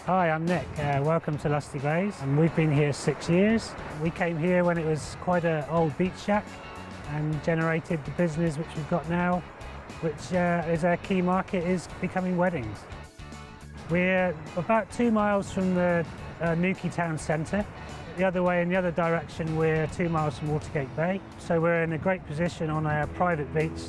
Hi, I'm Nick. Welcome to Lusty Glaze. And we've been here 6 years. We came here when it was quite an old beach shack and generated the business which we've got now, which is our key market, is becoming weddings. We're about 2 miles from the Newquay town centre. The other way, in the other direction, we're 2 miles from Watergate Bay. So we're in a great position on our private beach.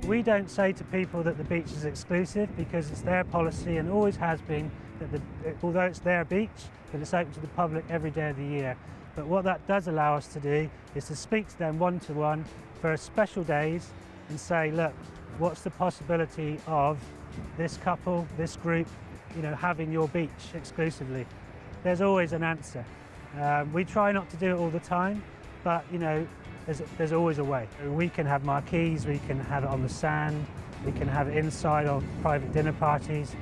We don't say to people that the beach is exclusive, because it's their policy and always has been that although it's their beach, that it's open to the public every day of the year. But what that does allow us to do is to speak to them one-to-one for special days and say, look, what's the possibility of this couple, this group, having your beach exclusively? There's always an answer. We try not to do it all the time, but there's always a way. We can have marquees, we can have it on the sand, we can have it inside on private dinner parties.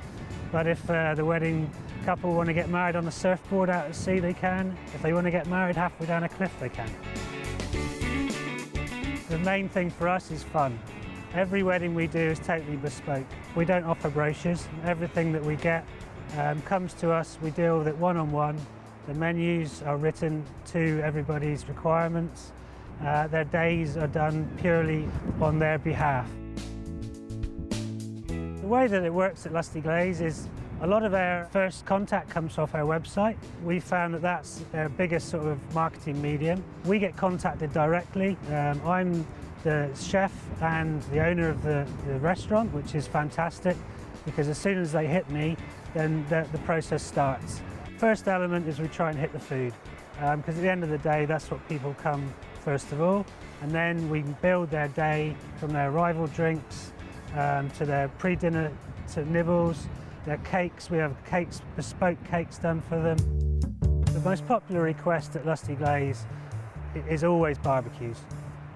But if the wedding couple want to get married on a surfboard out at sea, they can. If they want to get married halfway down a cliff, they can. The main thing for us is fun. Every wedding we do is totally bespoke. We don't offer brochures. Everything that we get comes to us. We deal with it one-on-one. The menus are written to everybody's requirements. Their days are done purely on their behalf. The way that it works at Lusty Glaze is a lot of our first contact comes off our website. We found that that's our biggest sort of marketing medium. We get contacted directly. I'm the chef and the owner of the restaurant, which is fantastic, because as soon as they hit me, then the process starts. First element is we try and hit the food, because at the end of the day, that's what people come first of all, and then we build their day from their arrival drinks to their pre-dinner to nibbles, their cakes. We have cakes, bespoke cakes done for them. The most popular request at Lusty Glaze is always barbecues.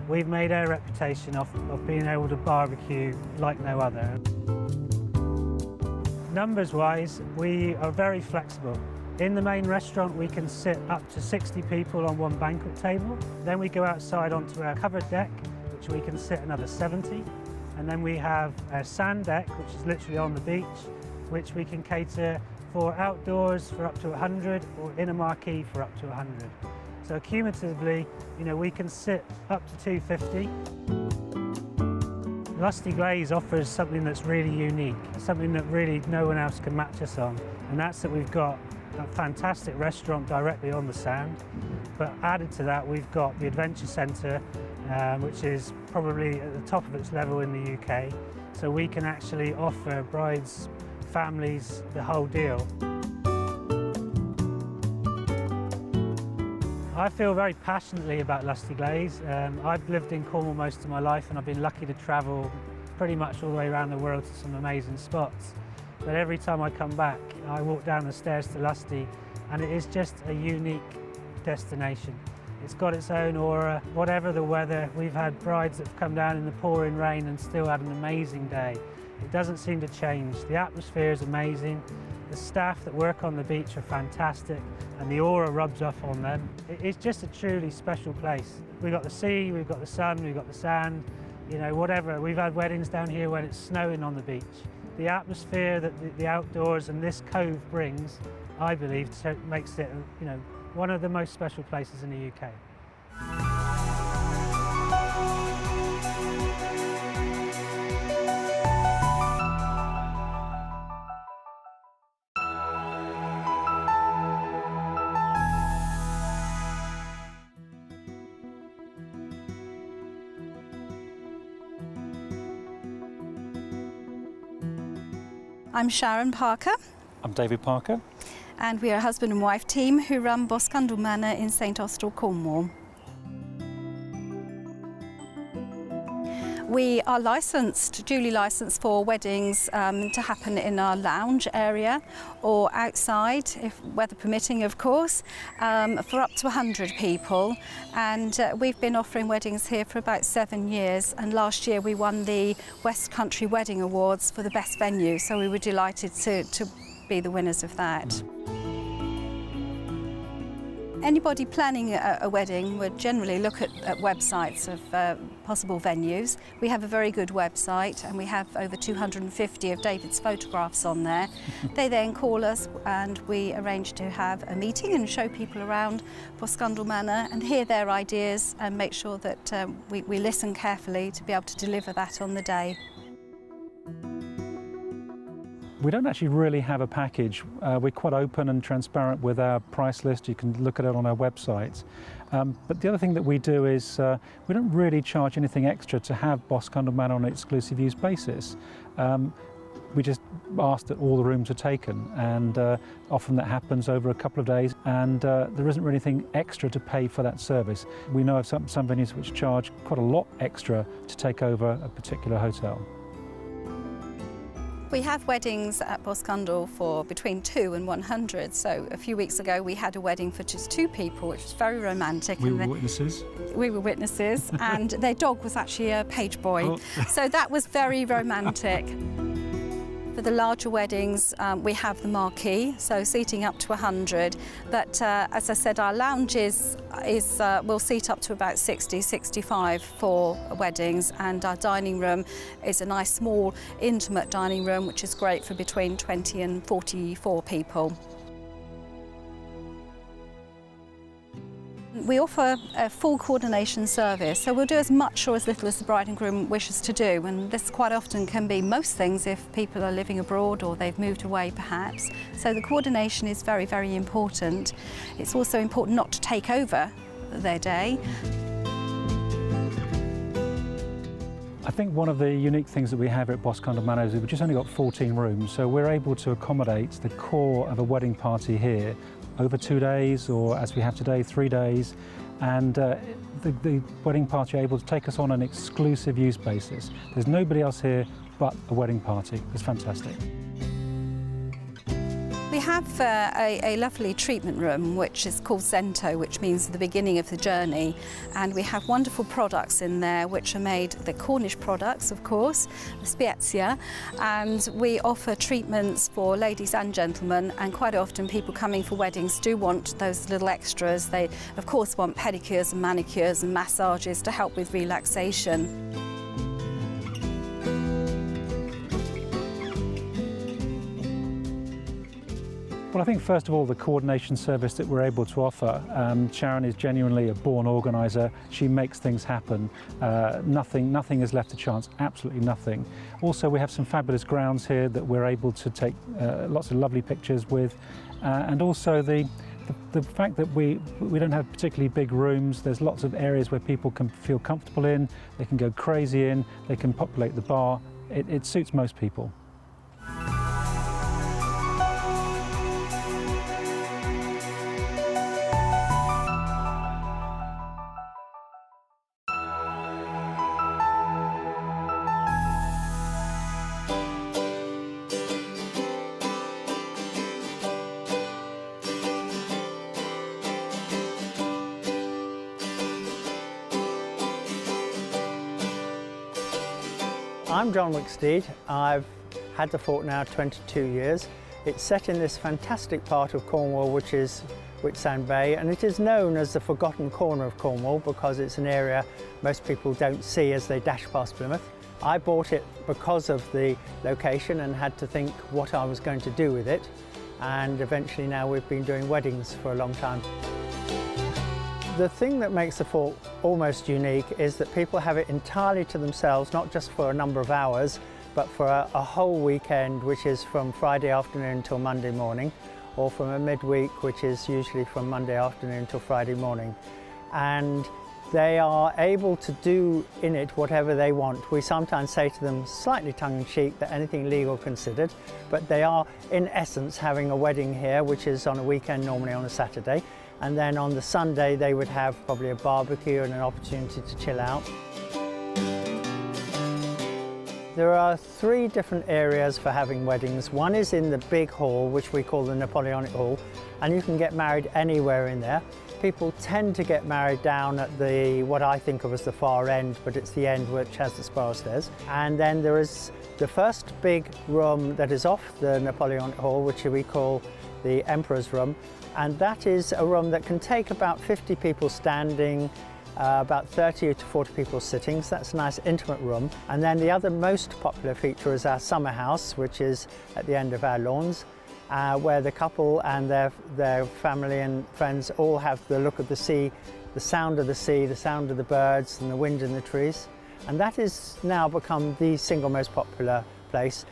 We've made our reputation of being able to barbecue like no other. Numbers-wise, we are very flexible. In the main restaurant, we can sit up to 60 people on one banquet table. Then we go outside onto our covered deck, which we can sit another 70. And then we have our sand deck, which is literally on the beach, which we can cater for outdoors for up to 100 or in a marquee for up to 100. So cumulatively, we can sit up to 250. Lusty Glaze offers something that's really unique, something that really no one else can match us on. And that's that we've got a fantastic restaurant directly on the sand, but added to that we've got the Adventure Centre, which is probably at the top of its level in the UK, so we can actually offer brides, families, the whole deal. I feel very passionately about Lusty Glaze. I've lived in Cornwall most of my life, and I've been lucky to travel pretty much all the way around the world to some amazing spots. But every time I come back, I walk down the stairs to Lusty, and it is just a unique destination. It's got its own aura, whatever the weather. We've had brides that have come down in the pouring rain and still had an amazing day. It doesn't seem to change. The atmosphere is amazing. The staff that work on the beach are fantastic, and the aura rubs off on them. It's just a truly special place. We've got the sea, we've got the sun, we've got the sand, whatever. We've had weddings down here when it's snowing on the beach. The atmosphere that the outdoors and this cove brings, I believe, makes it, one of the most special places in the UK. I'm Sharon Parker. I'm David Parker. And we are a husband and wife team who run Boscandle Manor in St Austell, Cornwall. We are duly licensed for weddings to happen in our lounge area or outside, if weather permitting, of course, for up to 100 people. And we've been offering weddings here for about 7 years. And last year we won the West Country Wedding Awards for the best venue. So we were delighted to be the winners of that. Anybody planning a wedding would generally look at websites of possible venues. We have a very good website and we have over 250 of David's photographs on there. They then call us and we arrange to have a meeting and show people around Boscondel Manor and hear their ideas and make sure that we listen carefully to be able to deliver that on the day. We don't actually really have a package. We're quite open and transparent with our price list. You can look at it on our website. But the other thing that we do is we don't really charge anything extra to have Boscondel Manor on an exclusive use basis. We just ask that all the rooms are taken, and often that happens over a couple of days, and there isn't really anything extra to pay for that service. We know of some venues which charge quite a lot extra to take over a particular hotel. We have weddings at Boscondel for between 2 and 100. So a few weeks ago we had a wedding for just 2 people, which was very romantic. We were witnesses. We were witnesses, and their dog was actually a page boy. Oh. So that was very romantic. For the larger weddings, we have the marquee, so seating up to 100. But as I said, our lounges will seat up to about 60, 65 for weddings, and our dining room is a nice, small, intimate dining room, which is great for between 20 and 44 people. We offer a full coordination service, so we'll do as much or as little as the bride and groom wishes to do, and this quite often can be most things if people are living abroad or they've moved away perhaps. So the coordination is very, very important. It's also important not to take over their day. I think one of the unique things that we have at Boscondel Manor is we've just only got 14 rooms, so we're able to accommodate the core of a wedding party here over 2 days, or as we have today, 3 days, and the wedding party are able to take us on an exclusive use basis. There's nobody else here but a wedding party. It's fantastic. We have a lovely treatment room which is called Cento, which means the beginning of the journey, and we have wonderful products in there which are made, the Cornish products of course, the Spezia, and we offer treatments for ladies and gentlemen, and quite often people coming for weddings do want those little extras. They of course want pedicures and manicures and massages to help with relaxation. Well, I think first of all the coordination service that we're able to offer. Sharon is genuinely a born organiser. She makes things happen. Nothing is left to chance, absolutely nothing. Also, we have some fabulous grounds here that we're able to take lots of lovely pictures with, and also the fact that we don't have particularly big rooms. There's lots of areas where people can feel comfortable in, they can go crazy in, they can populate the bar. It suits most people. I'm John Wicksteed. I've had the fort now 22 years. It's set in this fantastic part of Cornwall, which is Whitsand Bay, and it is known as the forgotten corner of Cornwall because it's an area most people don't see as they dash past Plymouth. I bought it because of the location and had to think what I was going to do with it, and eventually now we've been doing weddings for a long time. The thing that makes the fort almost unique is that people have it entirely to themselves, not just for a number of hours, but for a whole weekend, which is from Friday afternoon till Monday morning, or from a midweek, which is usually from Monday afternoon till Friday morning. And they are able to do in it whatever they want. We sometimes say to them, slightly tongue-in-cheek, that anything legal considered, but they are in essence having a wedding here, which is on a weekend, normally on a Saturday. And then on the Sunday they would have probably a barbecue and an opportunity to chill out. There are 3 different areas for having weddings. One is in the big hall, which we call the Napoleonic Hall, and you can get married anywhere in there. People tend to get married down at what I think of as the far end, but it's the end which has the spiral stairs. And then there is the first big room that is off the Napoleonic Hall, which we call the Emperor's Room. And that is a room that can take about 50 people standing, about 30 to 40 people sitting, so that's a nice intimate room. And then the other most popular feature is our summer house, which is at the end of our lawns, where the couple and their family and friends all have the look of the sea, the sound of the sea, the sound of the birds and the wind in the trees. And that has now become the single most popular place.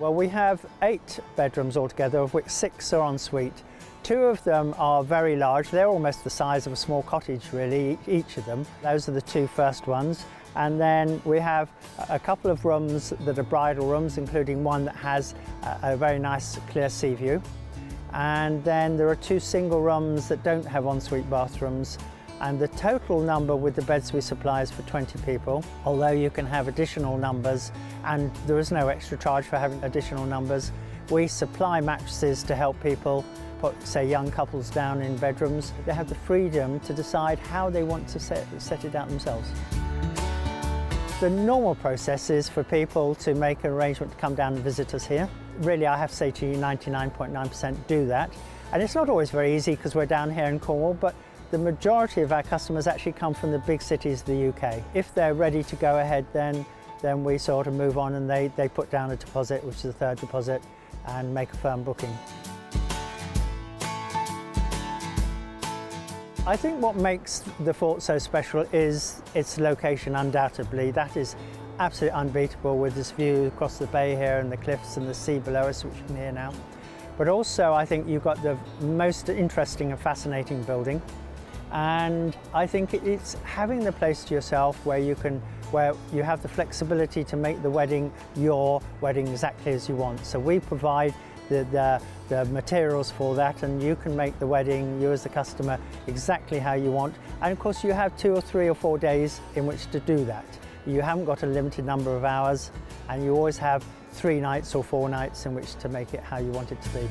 Well, we have 8 bedrooms altogether, of which 6 are en suite. 2 of them are very large. They're almost the size of a small cottage, really, each of them. Those are the 2 first ones. And then we have a couple of rooms that are bridal rooms, including one that has a very nice clear sea view. And then there are 2 single rooms that don't have ensuite bathrooms. And the total number with the beds we supply is for 20 people, although you can have additional numbers, and there is no extra charge for having additional numbers. We supply mattresses to help people put, say, young couples down in bedrooms. They have the freedom to decide how they want to set it out themselves. The normal process is for people to make an arrangement to come down and visit us here. Really, I have to say to you, 99.9% do that. And it's not always very easy because we're down here in Cornwall, but the majority of our customers actually come from the big cities of the UK. If they're ready to go ahead, then we sort of move on and they put down a deposit, which is the 3rd deposit, and make a firm booking. I think what makes the fort so special is its location, undoubtedly. That is absolutely unbeatable with this view across the bay here and the cliffs and the sea below us, which you can hear now. But also I think you've got the most interesting and fascinating building. And I think it's having the place to yourself where you have the flexibility to make the wedding your wedding exactly as you want. So we provide the materials for that, and you can make the wedding, you as the customer, exactly how you want. And of course you have 2 or 3 or 4 days in which to do that. You haven't got a limited number of hours, and you always have 3 nights or 4 nights in which to make it how you want it to be.